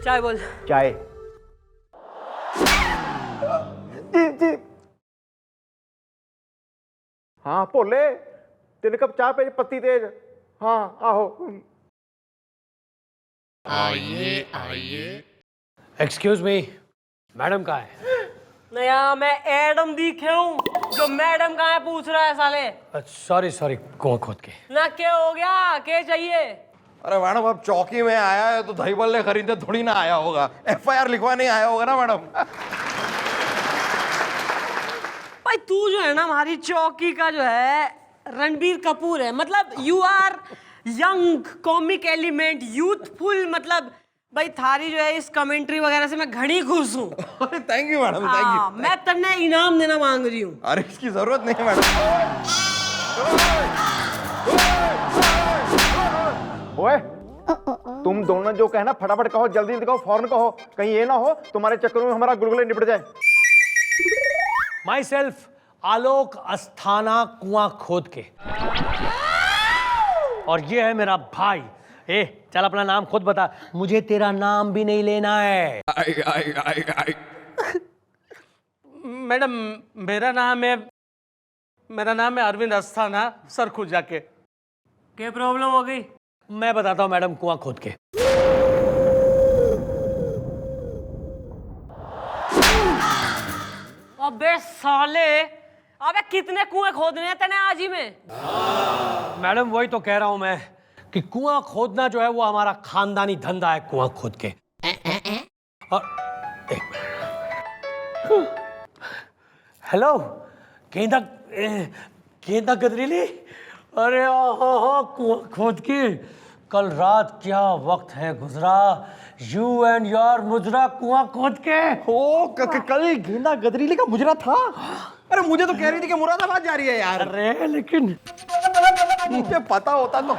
चाय बोल। चाय। जी। हाँ भोले, 3 कप चाय पे पत्ती तेज। हाँ आहो। आइए। एक्सक्यूज मी, मैडम कहाँ है? नया मैं एडम दिखे हूँ, जो मैडम कहाँ है पूछ रहा है साले। सॉरी कुआं खोद के। ना क्या हो गया, क्या चाहिए? अरे मैडम, अब चौकी में आया है तो दही बल्ले खरीदने थोड़ी ना आया होगा, FIR लिखवाने आया होगा ना मैडम। भाई तू जो है ना हमारी चौकी का जो है रणबीर कपूर है, मतलब you are young comic element youthful, मतलब भाई थारी जो है इस कमेंट्री वगैरह से मैं घनी खुश हूँ। अरे thank you madam, thank you. मैं तन्ने इनाम देना मांग रही हूँ। अरे इसकी जरूरत नहीं है मैडम। ओए, तुम दोनों जो कहना फटाफट कहो, जल्दी कहो, फौरन कहो, कहीं ये ना हो तुम्हारे चक्करों में हमारा गुलगुले निपट जाए। माई सेल्फ आलोक अस्थाना कुआं खोद के, और ये है मेरा भाई। चल अपना नाम खुद बता, मुझे तेरा नाम भी नहीं लेना है। आई। मैडम मेरा नाम है अरविंद अस्थाना सरखुजा के। क्या प्रॉब्लम हो गई? मैं बताता हूँ मैडम, कुआं खोद के। अबे साले, अबे कितने कुएं खोदने हैं तेने आज ही में? मैडम वही तो कह रहा हूं मैं कि कुआं खोदना जो है वो हमारा खानदानी धंधा है, कुआं खोद के। और हेलो गेंदा गदरीली, अरे हाँ कुआं खोद के। कल रात क्या वक्त है गुजरा, यू एंड योर मुजरा कुआं खोद के। कल गेंदा गदरीली का मुजरा था। अरे मुझे तो कह रही थी कि मुरादाबाद जा रही है यार। अरे लेकिन मुझे पता होता तो।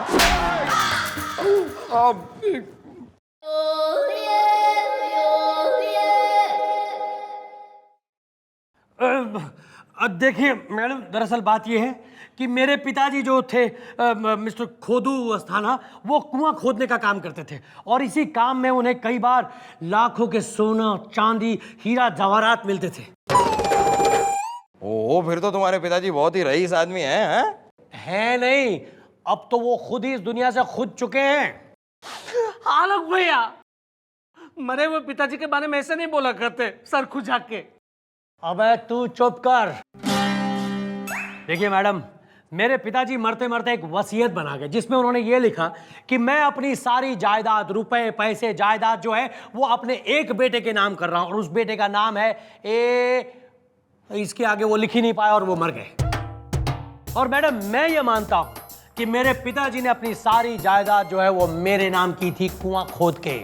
देखिए मैडम, दरअसल बात यह है कि मेरे पिताजी जो थे मिस्टर खोदू अस्थाना, वो कुआं खोदने का काम करते थे, और इसी काम में उन्हें कई बार लाखों के सोना चांदी हीरा जवाहरात मिलते थे। ओह, फिर तो तुम्हारे पिताजी बहुत ही रईस आदमी हैं। है नहीं, अब तो वो खुद ही इस दुनिया से खुद चुके हैं। आलोक भैया, मरे हुए पिताजी के बारे में ऐसे नहीं बोला करते सरखुजा के। अबे तू चुप कर। देखिए मैडम, मेरे पिताजी मरते मरते एक वसीयत बना गए, जिसमें उन्होंने ये लिखा कि मैं अपनी सारी जायदाद, रुपए पैसे जायदाद जो है वो अपने एक बेटे के नाम कर रहा हूं, और उस बेटे का नाम है इसके आगे वो लिख ही नहीं पाया और वो मर गए। और मैडम मैं ये मानता हूं कि मेरे पिताजी ने अपनी सारी जायदाद जो है वो मेरे नाम की थी, कुआं खोद के।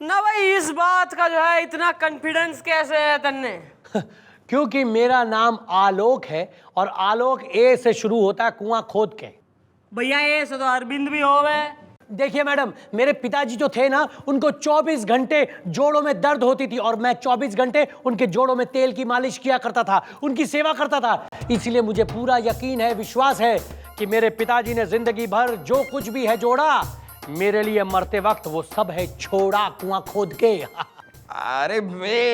ना भाई, इस बात का जो है इतना कॉन्फिडेंस कैसे है तन्ने? क्योंकि मेरा नाम आलोक है, और आलोक ए से शुरू होता है, कुआं खोद के। भैया ऐसे तो अरविंद भी हो गए। देखिए मैडम, मेरे पिताजी जो थे ना, उनको 24 घंटे जोड़ों में दर्द होती थी, और मैं 24 घंटे उनके जोड़ों में तेल की मालिश किया करता था, उनकी सेवा करता था। इसलिए मुझे पूरा यकीन है, विश्वास है कि मेरे पिताजी ने जिंदगी भर जो कुछ भी है जोड़ा, मेरे लिए मरते वक्त वो सब है छोड़ा, कुआं खोद के। अरे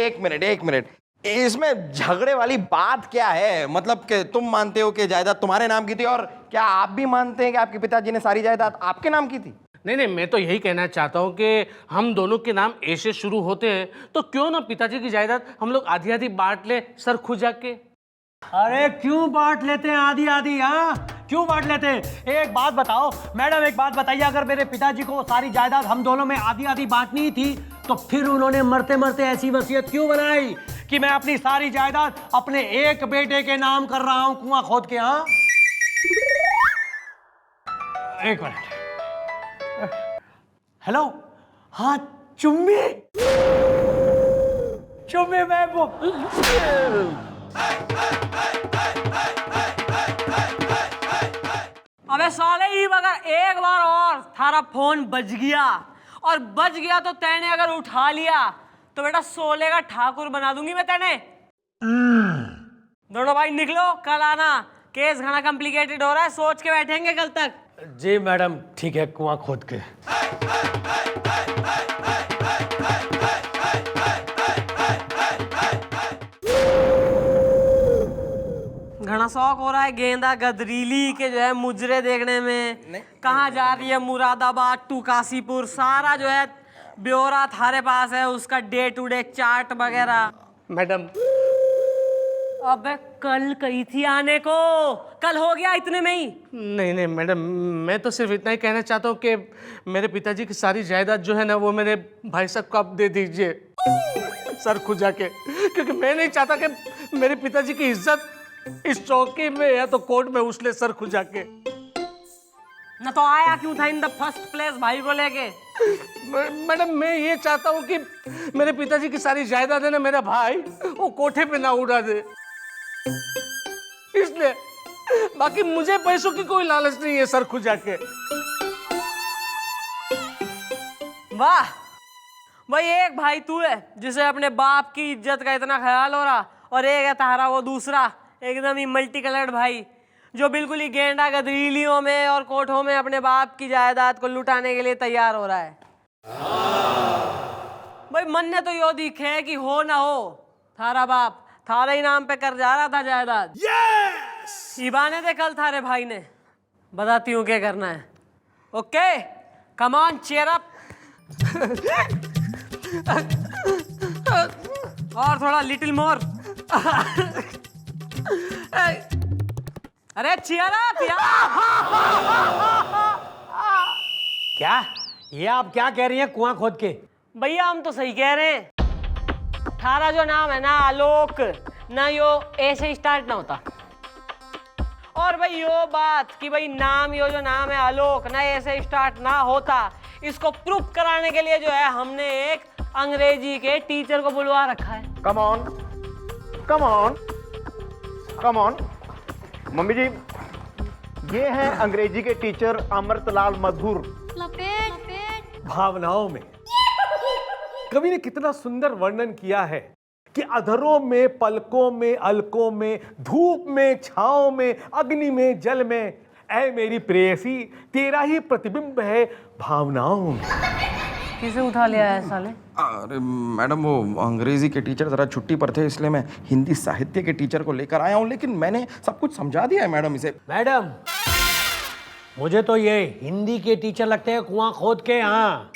एक मिनट, इसमें झगड़े वाली बात क्या है? मतलब कि तुम मानते हो कि जायदाद तुम्हारे नाम की थी, और क्या आप भी मानते हैं कि आपके पिताजी ने सारी जायदाद आपके नाम की थी? नहीं, मैं तो यही कहना चाहता हूँ कि हम दोनों के नाम ए से शुरू होते हैं, तो क्यों ना पिताजी की जायदाद हम लोग आधी आधी बांट ले सरखुजा के। अरे क्यों बांट लेते हैं आधी आधी? क्यों बांट लेते हैं? एक बात बताओ मैडम, एक बात बताइए, अगर मेरे पिताजी को सारी जायदाद हम दोनों में आधी आधी बांटनी थी, तो फिर उन्होंने मरते मरते ऐसी वसीयत क्यों बनाई कि मैं अपनी सारी जायदाद अपने एक बेटे के नाम कर रहा हूं, कुआं खोद के? एक मिनट। हेलो, हाँ चुम्मी मैं वो अबे साले, ही अगर एक बार और थारा फोन बज गया, और बज गया तो तैने अगर उठा लिया तो बेटा सोले का ठाकुर बना दूंगी मैं तैने। दोनों भाई निकलो, कल आना, केस घना कॉम्प्लिकेटेड हो रहा है, सोच के बैठेंगे कल तक। जी मैडम, ठीक है, कुआं खोद के। घना शौक हो रहा है गेंदा गदरीली के जो है मुजरे देखने में। कहाँ जा रही है, मुरादाबाद टू काशीपुर, सारा जो है ब्यौरा थारे पास है, उसका डे टू डे चार्ट वगैरह। मैडम, अबे कल कही थी आने को, कल हो गया इतने में ही? नहीं नहीं मैडम, मैं तो सिर्फ इतना ही कहना चाहता हूँ कि मेरे पिताजी की सारी जायदाद जो है ना वो मेरे भाई साहब को आप दे दीजिए सर खुजा के, क्योंकि मैं नहीं चाहता कि मेरे पिताजी की इज्जत इस चौकी में या तो कोर्ट में उछले सर खुजा के। न तो आया क्यों था इन द फर्स्ट प्लेस भाई को लेके? मैडम मैं ये चाहता हूँ कि मेरे पिताजी की सारी जायदाद है ना मेरा भाई वो कोठे पे ना उड़ा दे, इसलिए। बाकी मुझे पैसों की कोई लालच नहीं है सर खुजा के। वाह भाई, एक भाई तू है जिसे अपने बाप की इज्जत का इतना ख्याल हो रहा, और एक है तारा वो दूसरा एकदम ही मल्टी कलर्ड भाई जो बिल्कुल ही गेंडा गदरीलियों में और कोठों में अपने बाप की जायदाद को लुटाने के लिए तैयार हो रहा है। भाई मन ने तो यो दिखे कि हो ना हो थारा बाप थारा ही नाम पे कर जा रहा था जायदाद। इबाने दे कल थारे भाई ने, बताती हूँ क्या करना है। Okay come on cheer up. और थोड़ा लिटिल मोर। अरे चीयर अप क्या ये आप क्या कह रही हैं कुआं खोद के? भैया हम तो सही कह रहे हैं। थारा जो नाम है ना आलोक, ना यो ऐसे स्टार्ट ना होता। और भाई यो बात कि भाई नाम यो जो नाम है आलोक ना ऐसे स्टार्ट ना होता, इसको प्रूफ कराने के लिए जो है हमने एक अंग्रेजी के टीचर को बुलवा रखा है। Come on come on come on. Mummy ji, ये हैं अंग्रेजी के टीचर अमृतलाल मधुर। भावनाओं में कवि ने कितना सुंदर वर्णन किया है कि अधरों में, पलकों में, अलकों में, धूप में, छांव में, अग्नि में, जल में, ऐ मेरी प्रेयसी तेरा ही प्रतिबिंब है भावनाओं में। किसे उठा लिया है साले? अरे मैडम वो अंग्रेजी के टीचर जरा छुट्टी पर थे, इसलिए मैं हिंदी साहित्य के टीचर को लेकर आया हूँ, लेकिन मैंने सब कुछ समझा दिया है मैडम इसे। मैडम मुझे तो ये हिंदी के टीचर लगते हैं कुआं खोद के। हाँ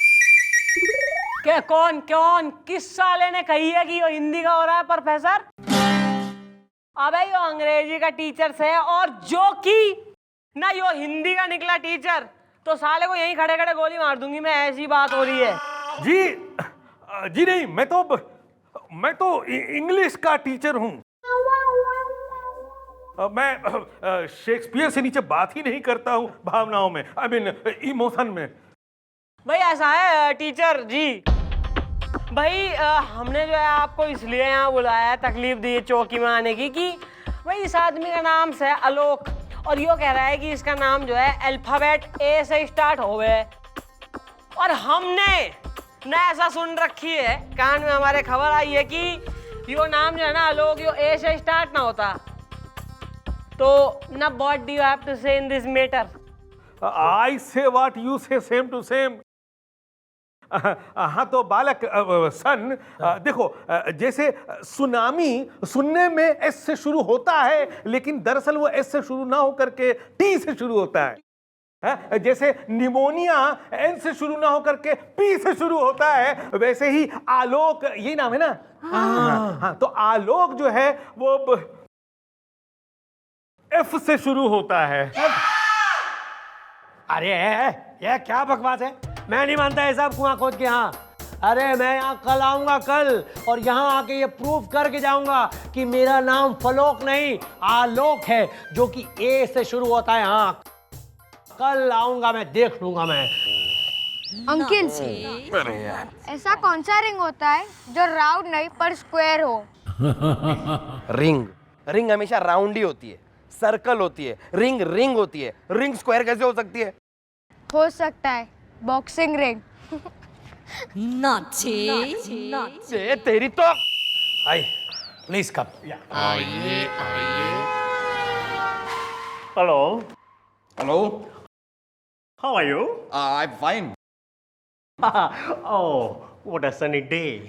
क्या कौन कौन किस साले ने कही है कि यो हिंदी का हो रहा है प्रोफेसर? अबे यो अंग्रेजी का टीचर से, और जो कि ना यो हिंदी का निकला टीचर तो साले को यहीं खड़े खड़े गोली मार दूंगी मैं, ऐसी बात हो रही है। जी नहीं, मैं तो इंग्लिश का टीचर हूं। मैं शेक्सपियर से नीचे बात ही नहीं करता हूं भावनाओं में, आई मीन इमोशन में। भाई ऐसा है टीचर जी, भाई हमने जो है आपको इसलिए यहाँ बुलाया है, तकलीफ दी चौकी में आने की, कि भाई इस आदमी का नाम से आलोक और यो कह रहा है कि इसका नाम जो है अल्फाबेट ए से स्टार्ट हो गए, और हमने ना ऐसा सुन रखी है, कान में हमारे खबर आई है कि यो नाम जो है ना आलोक यो ए से स्टार्ट ना होता। तो ना what do you have to say in this matter? I say what you say, same to same. हाँ तो बालक सन, देखो जैसे सुनामी सुनने में एस से शुरू होता है, लेकिन दरअसल वो एस से शुरू ना होकर के टी से शुरू होता है। जैसे निमोनिया एन से शुरू ना होकर के पी से शुरू होता है, वैसे ही आलोक, यही नाम है ना? हाँ, तो आलोक जो है वो एफ से शुरू होता है। अरे ये क्या बकवास है? मैं नहीं मानता ये सब कुआं खोद के। हाँ अरे मैं यहाँ कल आऊंगा कल, और यहाँ आके ये प्रूफ करके जाऊंगा कि मेरा नाम फलोक नहीं आलोक है, जो कि ए से शुरू होता है। हाँ कल आऊंगा, मैं देख लूंगा मैं। अंकिल ऐसा कौन सा रिंग होता है जो राउंड नहीं पर स्क्वायर हो? रिंग हमेशा राउंड ही होती है, सर्कल होती है। रिंग होती है, रिंग स्क्वायर कैसे हो सकती है? हो सकता है बॉक्सिंग रिंग। ए, तेरी तो आई please come. Hello, hello, how are you? I am fine. Oh, what a sunny day.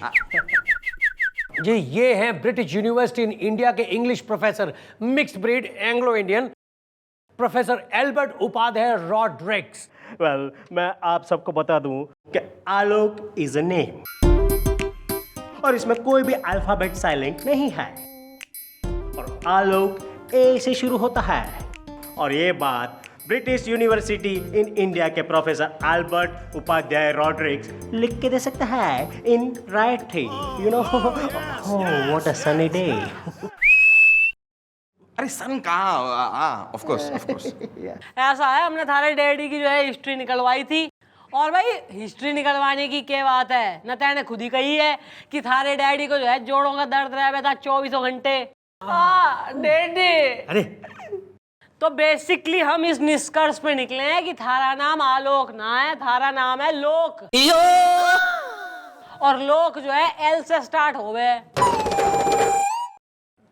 जी ये हैं ब्रिटिश यूनिवर्सिटी इन इंडिया के English professor mixed breed Anglo Indian professor Albert Upadhyay Rodrigues. Well, मैं आप सबको बता दूं कि आलोक इज अ नेम और इसमें कोई भी अल्फाबेट साइलेंट नहीं है और आलोक ए से शुरू होता है और ये बात ब्रिटिश यूनिवर्सिटी इन इंडिया के प्रोफेसर एल्बर्ट उपाध्याय रॉड्रिक्स लिख के दे सकता है in writing, you know. What a sunny day. अरे सन कहाँ, हाँ ऑफ कोर्स ऑफ कोर्स। ऐसा है, हमने थारे डैडी की जो है हिस्ट्री निकलवाई थी और भाई हिस्ट्री निकलवाने की क्या बात है, न तैने खुद ही कही है कि थारे डैडी को जो है जोड़ों का दर्द रह था 24 घंटे। डैडी अरे तो बेसिकली हम इस निष्कर्ष पे निकले हैं कि थारा नाम आलोक ना है, थारा नाम है लोक। और लोक जो है एल से स्टार्ट हो गए।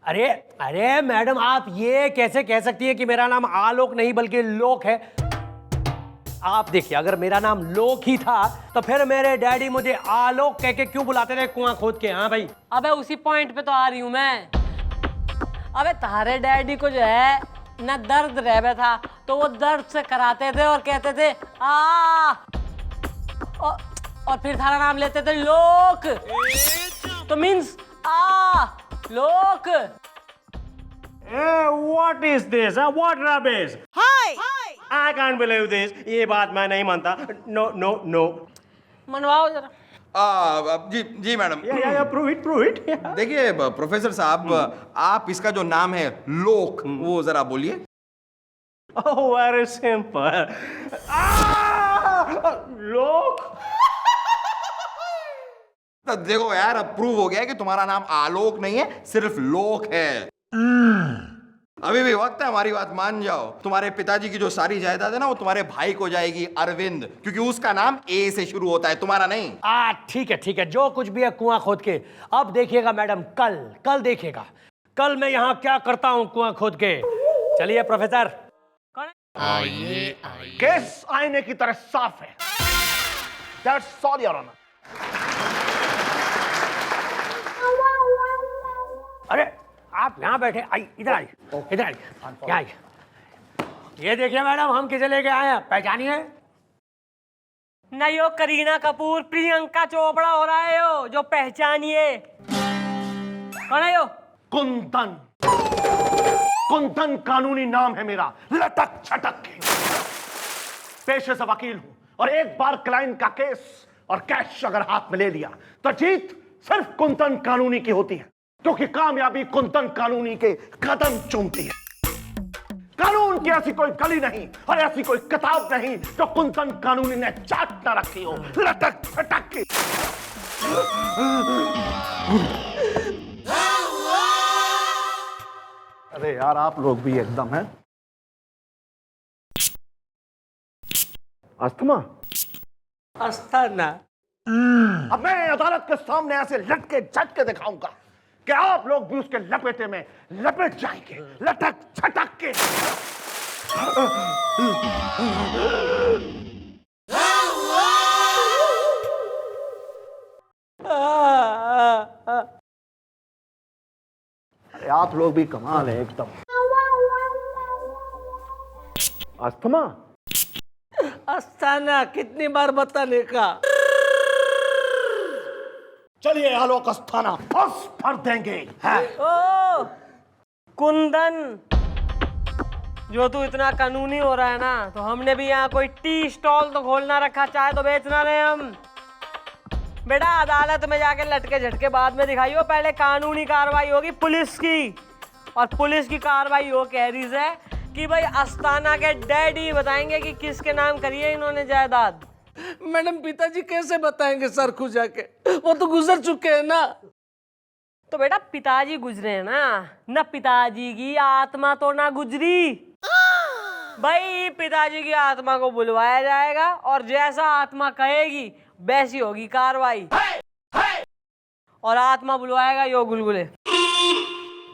अरे अरे मैडम आप ये कैसे कह सकती है कि मेरा नाम आलोक नहीं बल्कि लोक है। आप देखिए अगर मेरा नाम लोक ही था तो फिर मेरे डैडी मुझे आलोक कह के क्यों बुलाते थे कुआं खोद के। हाँ भाई अबे उसी पॉइंट पे तो आ रही हूं मैं। अबे तारे डैडी को जो है न दर्द रहता था तो वो दर्द से कराते थे और कहते थे आ और फिर थारा नाम लेते थे लोक, तो मीन्स आ लोक। What is this? What rubbish? Hi I can't believe this. ये बात मैं नहीं मानता। No, no, no. मनवाओ जरा। जी जी madam. Yeah, prove it. Yeah. देखिए प्रोफेसर साहब, आप इसका जो नाम है लोक वो जरा बोलिए। Oh, very simple. लोक। तो देखो यार अब प्रूव हो गया कि तुम्हारा नाम आलोक नहीं है, सिर्फ लोक है। अभी भी वक्त है, हमारी बात मान जाओ। तुम्हारे पिताजी की जो सारी जायदाद है ना वो तुम्हारे भाई को जाएगी अरविंद, क्योंकि उसका नाम ए से शुरू होता है, तुम्हारा नहीं। ठीक है जो कुछ भी है कुआं खोद के। अब देखिएगा मैडम कल देखिएगा कल मैं यहाँ क्या करता हूँ कुआं खोद के। चलिए प्रोफेसर। केस आईने की तरह साफ है। That's all, Your Honor. अरे आप यहाँ बैठे, आई इधर आई क्या आई? ये देखिए मैडम हम किसे लेके आए हैं, पहचानिए। नहीं हो करीना कपूर, प्रियंका चोपड़ा हो रहा है यो, जो पहचानिए। कौन है यो? कुंदन कानूनी नाम है मेरा, लटक छटक के। पेशे से वकील हूं और एक बार क्लाइंट का केस और कैश अगर हाथ में ले लिया तो जीत सिर्फ कुंदन कानूनी की होती है, क्योंकि कामयाबी कुंदन कानूनी के कदम चूमती है। कानून की ऐसी कोई गली नहीं और ऐसी कोई किताब नहीं जो कुंदन कानूनी ने चाट न रखी हो, लटक छटक के। अरे यार आप लोग भी एकदम हैं। अस्थमा अस्थाना। अब मैं अदालत के सामने ऐसे लटके झटके दिखाऊंगा कि आप लोग भी उसके लपेटे में लपेट जाएंगे, लटक छटक के। अरे आप लोग भी कमाल है एकदम। अस्थमा अस्थाना कितनी बार बताने का? चलिए आलोक अस्थाना फंस भर देंगे। ओ कुंदन, जो तू इतना कानूनी हो रहा है ना, तो हमने भी यहाँ कोई टी स्टॉल तो खोलना रखा, चाहे तो बेचना रहे हम। बेटा अदालत में जाके लटके झटके बाद में दिखाइयो, पहले कानूनी कार्रवाई होगी पुलिस की, और पुलिस की कार्रवाई हो कह रही है कि भाई अस्थाना के डैडी बताएंगे कि किसके नाम करिए इन्होंने जायदाद। मैडम पिताजी कैसे बताएंगे सर खुजा के, वो तो गुजर चुके हैं ना। तो बेटा पिताजी गुजरे हैं ना पिताजी की आत्मा तो ना गुजरी। भाई पिताजी की आत्मा को बुलवाया जाएगा और जैसा आत्मा कहेगी वैसी होगी कार्रवाई। और आत्मा बुलवाएगा यो गुलगुले।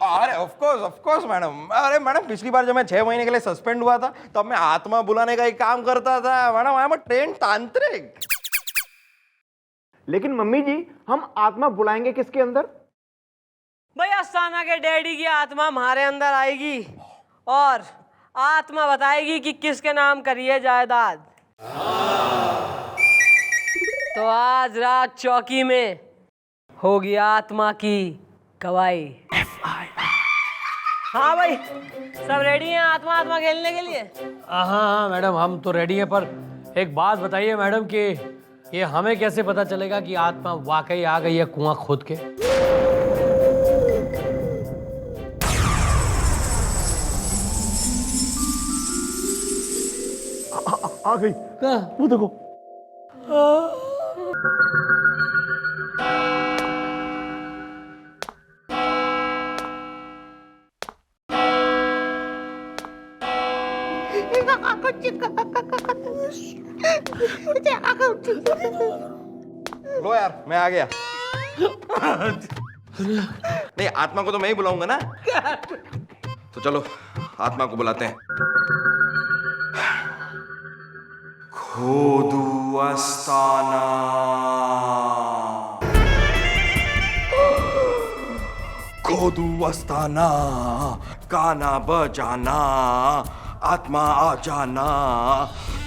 अरे ऑफ कोर्स मैडम। अरे मैडम पिछली बार जब मैं 6 महीने के लिए सस्पेंड हुआ था तब मैं आत्मा बुलाने का ही काम करता था madam. I am a train तांत्रिक। लेकिन मम्मी जी, हम आत्मा बुलाएंगे किसके अंदर? भाई अस्थाना के डैडी की आत्मा हमारे अंदर आएगी और आत्मा बताएगी कि किसके नाम करी है जायदाद। तो आज रात चौकी में होगी आत्मा की गवाही। हाँ भाई, सब रेडी हैं आत्मा आत्मा खेलने के लिए? हाँ हाँ मैडम, हम तो रेडी हैं, पर एक बात बताइए मैडम कि ये हमें कैसे पता चलेगा कि आत्मा वाकई आ गई है कुआं खोद के? आ गई। कहाँ? वो देखो। लो यार, मैं आ गया। नहीं, आत्मा को तो मैं ही बुलाऊंगा ना। तो चलो आत्मा को बुलाते हैं। खोदू अस्थाना, खोदू अस्थाना, गाना बजाना, आत्मा आ जाना।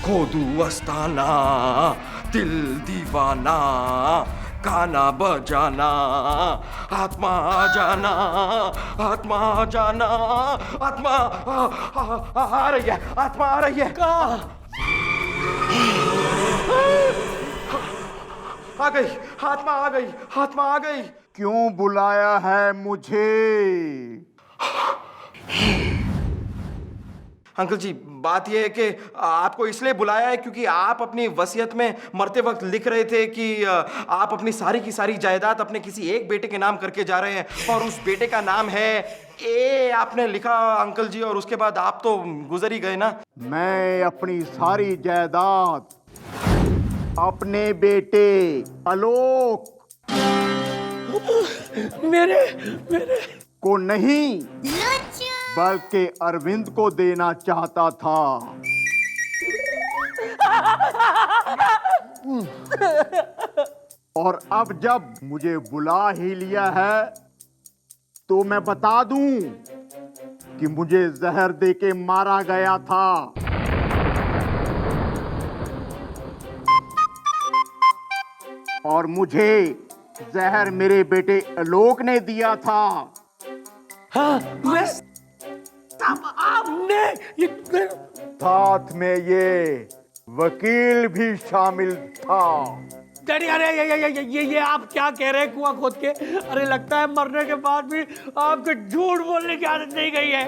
खोदू अस्थाना, दिल दीवाना, गाना बजाना, आत्मा आ जाना, आत्मा आ जाना, आत्मा आ रही है, आत्मा आ रही है। आ गई, आत्मा आ गई, आत्मा आ गई। क्यों बुलाया है मुझे? अंकल जी, बात यह है कि आपको इसलिए बुलाया है क्योंकि आप अपनी वसीयत में मरते वक्त लिख रहे थे कि आप अपनी सारी की सारी जायदाद अपने किसी एक बेटे के नाम करके जा रहे हैं, और उस बेटे का नाम है ए। आपने लिखा अंकल जी, और उसके बाद आप तो गुजर ही गए ना। मैं अपनी सारी जायदाद अपने बेटे आलोक मेरे को नहीं, बल्कि अरविंद को देना चाहता था। और अब जब मुझे बुला ही लिया है तो मैं बता दूं कि मुझे जहर देके मारा गया था। और मुझे जहर मेरे बेटे आलोक ने दिया था। हाँ, आपने साथ में ये वकील भी शामिल था। डैडी, अरे ये आप क्या कह रहे हैं कुआं खोद के? अरे लगता है मरने के बाद भी आपको झूठ बोलने की आदत नहीं गई है।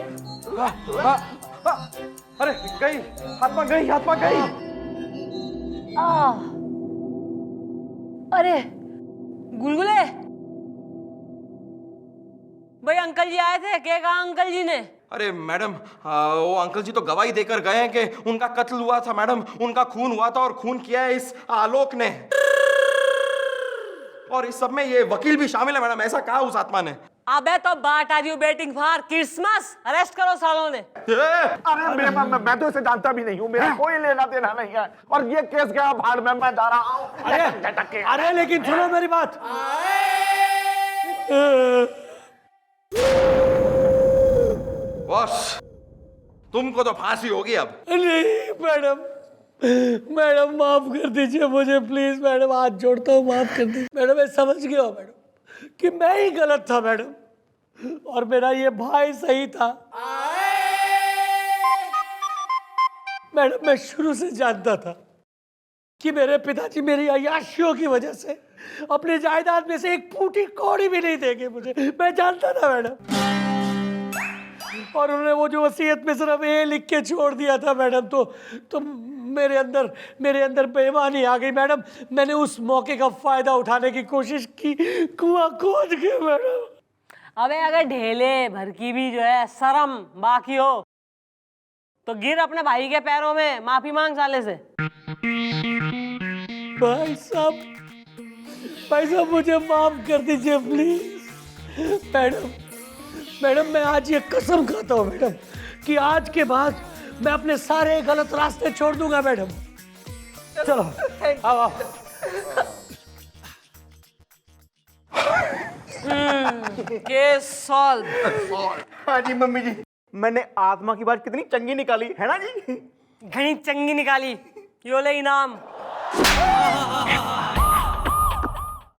अरे गई, आत्मा गई, आत्मा गई। अरे गुलगुले भाई, अंकल जी आए थे, क्या कहा अंकल जी ने? अरे मैडम, वो अंकल जी तो गवाही देकर गए हैं कि उनका कत्ल हुआ था मैडम, उनका खून हुआ था, और खून किया है इस आलोक ने। और इस सब में ये वकील भी शामिल है मैडम, ऐसा कहा उस आत्मा ने। अबे तो what are you waiting for Christmas? Arrest करो सालों ने। अरे मैं तो इसे जानता भी नहीं हूँ, मेरा कोई लेना देना नहीं है, और ये केस गया भाड़ में, मैं जा रहा हूँ। अरे लेकिन सुनो मेरी बात। बॉस, तुमको तो फांसी होगी अब। नहीं मैडम माफ कर दीजिए मुझे प्लीज मैडम, हाथ जोड़ता हूँ, माफ कर दीजिए मैडम। मैं समझ गया हूँ मैडम कि मैं ही गलत था मैडम, और मेरा ये भाई सही था मैडम। मैं शुरू से जानता था कि मेरे पिताजी मेरी अय्याशियों की वजह से अपनी जायदाद में से एक फूटी कौड़ी भी नहीं देंगे मुझे, मैं जानता था मैडम। और उन्होंने वो जो वसीयत में सिर्फ ए लिख के छोड़ दिया था मैडम, तो मेरे अंदर बेईमानी आ गई मैडम। मैंने उस मौके का फायदा उठाने की कोशिश की, कुआं खोद के मैडम। अबे अगर ढेले भर की भी जो है शर्म बाकी हो तो गिर अपने भाई के पैरों में, माफी मांग साले से। भाई साहब मुझे माफ कर दीजिए प्लीज मैडम। मैं आज ये कसम खाता हूँ मैडम कि आज के बाद मैं अपने सारे गलत रास्ते छोड़ दूंगा मैडम। चलो आओ। Case solve. हाँ जी मम्मी जी, मैंने आत्मा की बात कितनी चंगी निकाली है ना जी। घनी चंगी निकाली, योले इनाम।